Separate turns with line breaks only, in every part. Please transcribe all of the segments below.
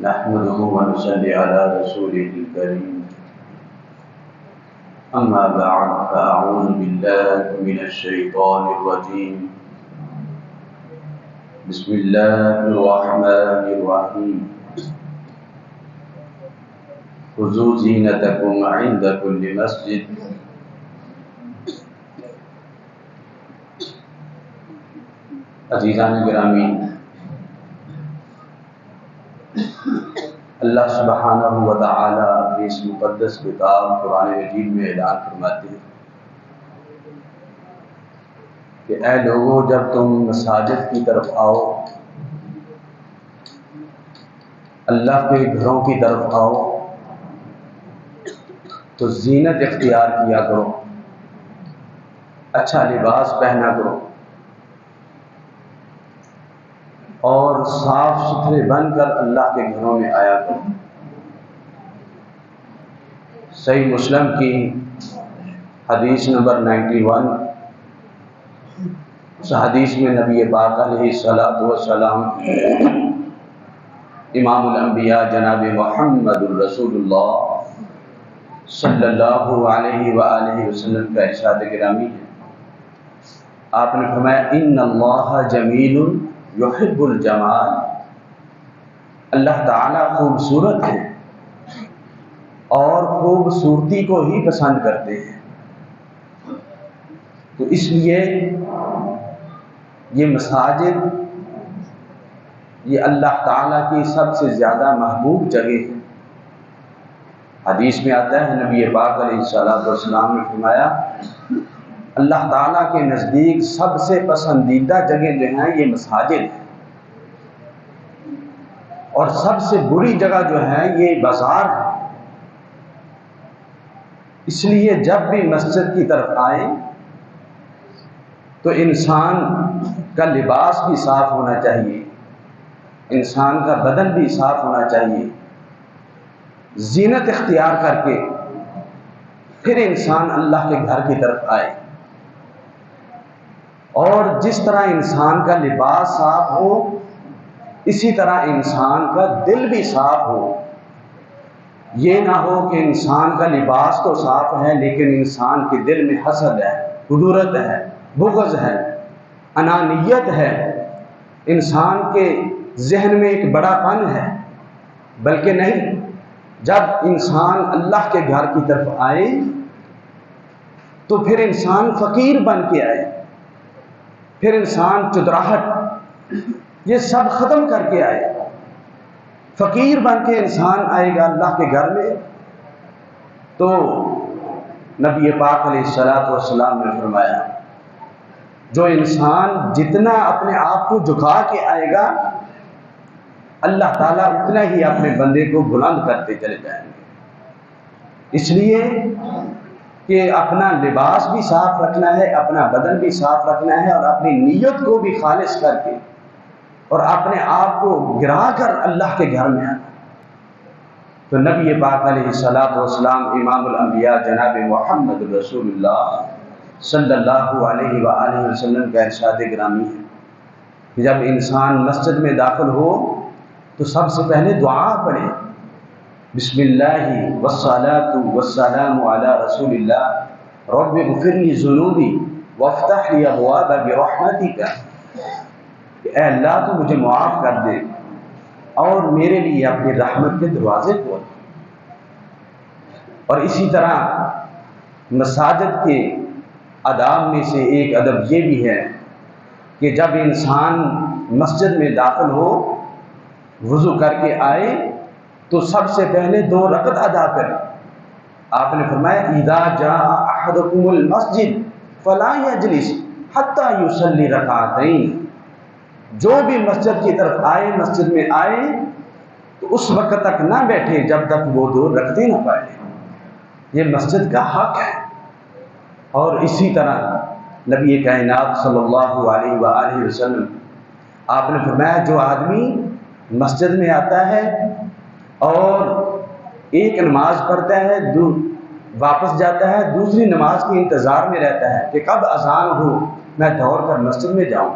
نحمده ونصلي على رسوله الكريم أما بعد فأعوذ بالله من الشيطان الرجيم بسم الله الرحمن الرحيم خذوا زينتكم عند كل مسجد عزیزان گرامی، اللہ سبحانہ و تعالی اپنی اس مقدس کتاب قرآن مجید میں اعلان فرماتے ہیں کہ اے لوگوں، جب تم مساجد کی طرف آؤ، اللہ کے گھروں کی طرف آؤ تو زینت اختیار کیا کرو، اچھا لباس پہنا کرو اور صاف ستھرے بن کر اللہ کے گھروں میں آیا کرو۔ صحیح مسلم کی حدیث نمبر 91، اس حدیث میں نبی پاک علیہ الصلوۃ والسلام امام الانبیاء جناب محمد الرسول اللہ صلی اللہ علیہ وآلہ وسلم کا ارشاد گرامی ہے۔ آپ نے فرمایا ان اللہ جمیل یحب الجمال، اللہ تعالیٰ خوبصورت ہے اور خوبصورتی کو ہی پسند کرتے ہیں۔ تو اس لیے یہ مساجد یہ اللہ تعالیٰ کی سب سے زیادہ محبوب جگہ ہے۔ حدیث میں آتا ہے نبی پاک علیہ السلام نے فرمایا اللہ تعالیٰ کے نزدیک سب سے پسندیدہ جگہ جو ہیں یہ مساجد ہے، اور سب سے بری جگہ جو ہے یہ بازار ہے۔ اس لیے جب بھی مسجد کی طرف آئے تو انسان کا لباس بھی صاف ہونا چاہیے، انسان کا بدن بھی صاف ہونا چاہیے، زینت اختیار کر کے پھر انسان اللہ کے گھر کی طرف آئے، اور جس طرح انسان کا لباس صاف ہو اسی طرح انسان کا دل بھی صاف ہو۔ یہ نہ ہو کہ انسان کا لباس تو صاف ہے لیکن انسان کے دل میں حسد ہے، کدورت ہے، بغض ہے، انانیت ہے، انسان کے ذہن میں ایک بڑا پن ہے۔ بلکہ نہیں، جب انسان اللہ کے گھر کی طرف آئے تو پھر انسان فقیر بن کے آئے، پھر انسان چدراہٹ یہ سب ختم کر کے آئے، فقیر بن کے انسان آئے گا اللہ کے گھر میں۔ تو نبی پاک علیہ السلام نے فرمایا جو انسان جتنا اپنے آپ کو جھکا کے آئے گا اللہ تعالیٰ اتنا ہی اپنے بندے کو بلند کرتے چلے جائیں گے۔ اس لیے کہ اپنا لباس بھی صاف رکھنا ہے، اپنا بدن بھی صاف رکھنا ہے، اور اپنی نیت کو بھی خالص کر کے اور اپنے آپ کو گرا کر اللہ کے گھر میں آنا۔ تو نبی پاک علیہ السلام امام الانبیاء جناب محمد رسول اللہ صلی اللہ علیہ وآلہ وسلم کا ارشاد گرامی ہے کہ جب انسان مسجد میں داخل ہو تو سب سے پہلے دعا پڑھے، بسم اللہ والصلاة والسلام علی رسول اللہ رب اغفر لی ذنوبی وافتح لی ابواب برحمتک، کہ اے اللہ تو مجھے معاف کر دے اور میرے لیے اپنی رحمت کے دروازے کھول۔ اور اسی طرح مساجد کے آداب میں سے ایک ادب یہ بھی ہے کہ جب انسان مسجد میں داخل ہو، وضو کر کے آئے تو سب سے پہلے 2 رکعت ادا کرے۔ آپ نے فرمایا اذا جاء احدکم المسجد فلا یجلس حتی یصلی رکعتین، جو بھی مسجد کی طرف آئے، مسجد میں آئے تو اس وقت تک نہ بیٹھے جب تک وہ 2 رکعتیں نہ پڑھے۔ یہ مسجد کا حق ہے۔ اور اسی طرح نبی کائنات صلی اللہ علیہ وآلہ وسلم آپ نے فرمایا جو آدمی مسجد میں آتا ہے اور ایک نماز پڑھتا ہے واپس جاتا ہے، دوسری نماز کے انتظار میں رہتا ہے کہ کب اذان ہو میں دوڑ کر مسجد میں جاؤں۔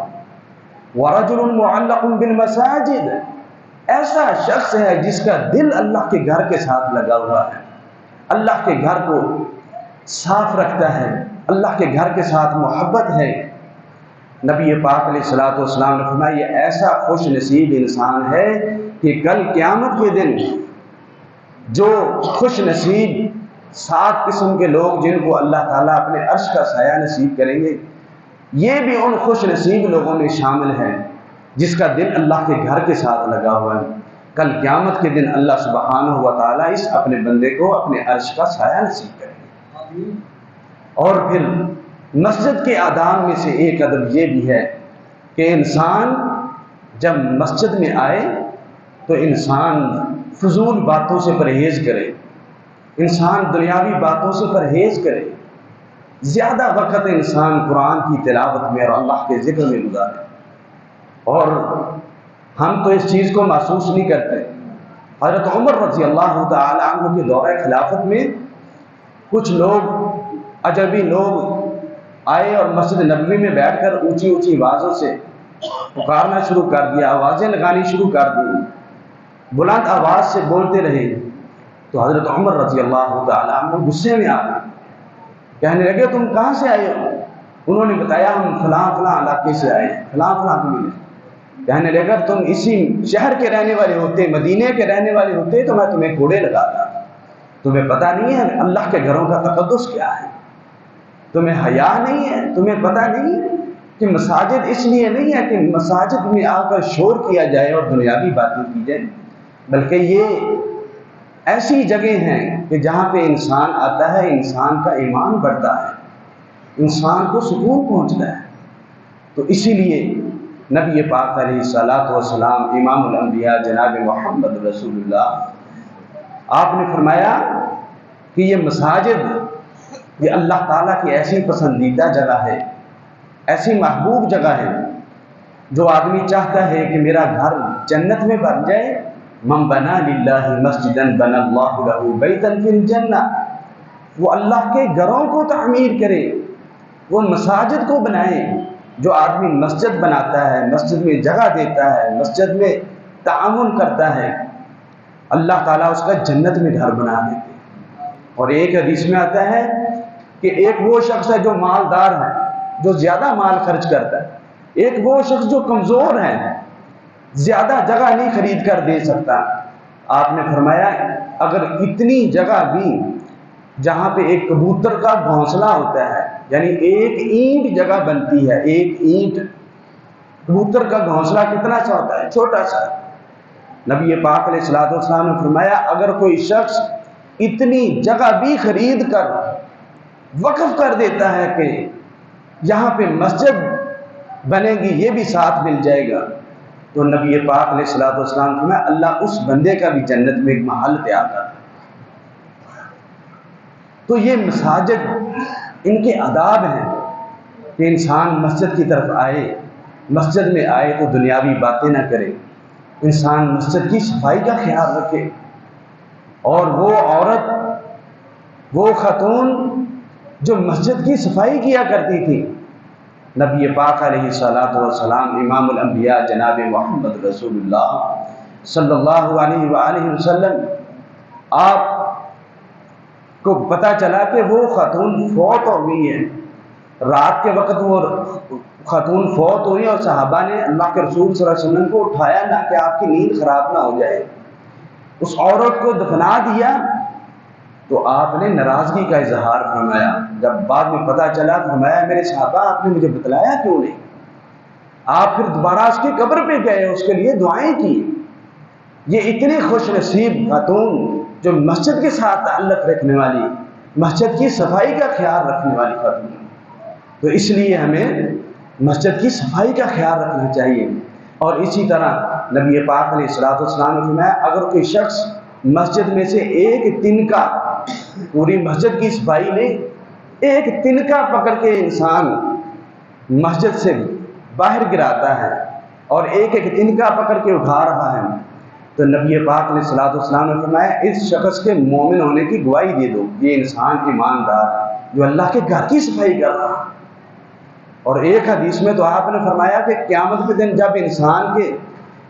وَرَجُلٌ مُعَلَّقٌ بِالْمَسَاجِدِ، ایسا شخص ہے جس کا دل اللہ کے گھر کے ساتھ لگا ہوا ہے، اللہ کے گھر کو صاف رکھتا ہے، اللہ کے گھر کے ساتھ محبت ہے۔ نبی پاک علیہ الصلوۃ والسلام نے فرمایا یہ ایسا خوش نصیب انسان ہے کہ کل قیامت کے دن جو خوش نصیب 7 قسم کے لوگ جن کو اللہ تعالیٰ اپنے عرش کا سایہ نصیب کریں گے، یہ بھی ان خوش نصیب لوگوں میں شامل ہے جس کا دل اللہ کے گھر کے ساتھ لگا ہوا ہے۔ کل قیامت کے دن اللہ سبحانہ و تعالیٰ اس اپنے بندے کو اپنے عرش کا سایہ نصیب کریں گے۔ اور پھر مسجد کے آداب میں سے ایک ادب یہ بھی ہے کہ انسان جب مسجد میں آئے تو انسان فضول باتوں سے پرہیز کرے، انسان دنیاوی باتوں سے پرہیز کرے، زیادہ وقت انسان قرآن کی تلاوت میں اور اللہ کے ذکر میں گزارے۔ اور ہم تو اس چیز کو محسوس نہیں کرتے۔ حضرت عمر رضی اللہ تعالی عنہ کے دورہ خلافت میں کچھ لوگ اجنبی لوگ آئے اور مسجد نبوی میں بیٹھ کر اونچی اونچی آوازوں سے پکارنا شروع کر دیا، آوازیں لگانی شروع کر دی، بلند آواز سے بولتے رہے۔ تو حضرت عمر رضی اللہ تعالی عنہ غصے میں آ گئے، کہنے لگے تم کہاں سے آئے ہو؟ انہوں نے بتایا ہم فلاں فلاں علاقے سے آئے ہیں، فلاں فلاں قبیلے۔ کہنے لگا تم اسی شہر کے رہنے والے ہوتے، مدینے کے رہنے والے ہوتے تو میں تمہیں کوڑے لگاتا۔ تمہیں پتہ نہیں ہے اللہ کے گھروں کا تقدس کیا ہے؟ تمہیں حیا نہیں ہے؟ تمہیں پتہ نہیں ہے کہ مساجد اس لیے نہیں ہے کہ مساجد میں آ کر شور کیا جائے اور دنیاوی باتیں کی جائیں، بلکہ یہ ایسی جگہ ہیں کہ جہاں پہ انسان آتا ہے انسان کا ایمان بڑھتا ہے، انسان کو سکون پہنچتا ہے۔ تو اسی لیے نبی پاک علیہ الصلوۃ والسلام امام الانبیاء جناب محمد رسول اللہ آپ نے فرمایا کہ یہ مساجد یہ اللہ تعالیٰ کی ایسی پسندیدہ جگہ ہے، ایسی محبوب جگہ ہے جو آدمی چاہتا ہے کہ میرا گھر جنت میں بن جائے۔ من بنا للہ مسجدا بنا اللہ لہ بیتا فی الجنہ، وہ اللہ کے گھروں کو تعمیر کرے، وہ مساجد کو بنائے۔ جو آدمی مسجد بناتا ہے، مسجد میں جگہ دیتا ہے، مسجد میں تعاون کرتا ہے، اللہ تعالیٰ اس کا جنت میں گھر بنا دیتے ہیں۔ اور ایک حدیث میں آتا ہے کہ ایک وہ شخص ہے جو مالدار ہے، جو زیادہ مال خرچ کرتا ہے، ایک وہ شخص جو کمزور ہے، زیادہ جگہ نہیں خرید کر دے سکتا۔ آپ نے فرمایا اگر اتنی جگہ بھی جہاں پہ ایک کبوتر کا گھونسلہ ہوتا ہے، یعنی ایک اینٹ جگہ بنتی ہے، ایک اینٹ، کبوتر کا گھونسلہ کتنا سا ہوتا ہے؟ چھوٹا سا۔ نبی پاک علیہ الصلوۃ والسلام نے فرمایا اگر کوئی شخص اتنی جگہ بھی خرید کر وقف کر دیتا ہے کہ یہاں پہ مسجد بنے گی، یہ بھی ساتھ مل جائے گا، تو نبی پاک علیہ الصلوۃ والسلام نے فرمایا اللہ اس بندے کا بھی جنت میں ایک محل تیار کر۔ تو یہ مساجد ان کے آداب ہیں کہ انسان مسجد کی طرف آئے، مسجد میں آئے تو دنیاوی باتیں نہ کرے، انسان مسجد کی صفائی کا خیال رکھے۔ اور وہ عورت، وہ خاتون جو مسجد کی صفائی کیا کرتی تھی، نبی پاک علیہ الصلوۃ والسلام امام الانبیاء جناب محمد رسول اللہ صلی اللہ علیہ وآلہ وسلم آپ کو پتہ چلا کہ وہ خاتون فوت ہو گئی ہے، رات کے وقت وہ خاتون فوت ہوئی اور صحابہ نے اللہ کے رسول صلی اللہ علیہ وسلم کو اٹھایا نہ کہ آپ کی نیند خراب نہ ہو جائے، اس عورت کو دفنا دیا۔ تو آپ نے ناراضگی کا اظہار فرمایا، جب بعد میں پتہ چلا فرمایا میرے صحابہ آپ نے مجھے بتلایا کیوں نہیں؟ آپ پھر دوبارہ اس کی قبر پہ گئے، اس کے لیے دعائیں کی۔ یہ اتنی خوش نصیب خاتون جو مسجد کے ساتھ تعلق رکھنے والی، مسجد کی صفائی کا خیال رکھنے والی خاتون، تو اس لیے ہمیں مسجد کی صفائی کا خیال رکھنا چاہیے۔ اور اسی طرح نبی پاک علیہ الصلوۃ والسلام نے فرمایا اگر کوئی شخص مسجد میں سے ایک تنکا، پوری مسجد کی صفائی نہیں، ایک تنکا پکڑ کے انسان مسجد سے باہر گراتا ہے اور ایک ایک تنکا پکڑ کے اٹھا رہا ہے، تو نبی پاک علیہ الصلوۃ والسلام نے فرمایا اس شخص کے مومن ہونے کی گواہی دے دو، یہ انسان ایماندار جو اللہ کے گھر کی صفائی کر رہا ہے۔ اور ایک حدیث میں تو آپ نے فرمایا کہ قیامت کے دن جب انسان کے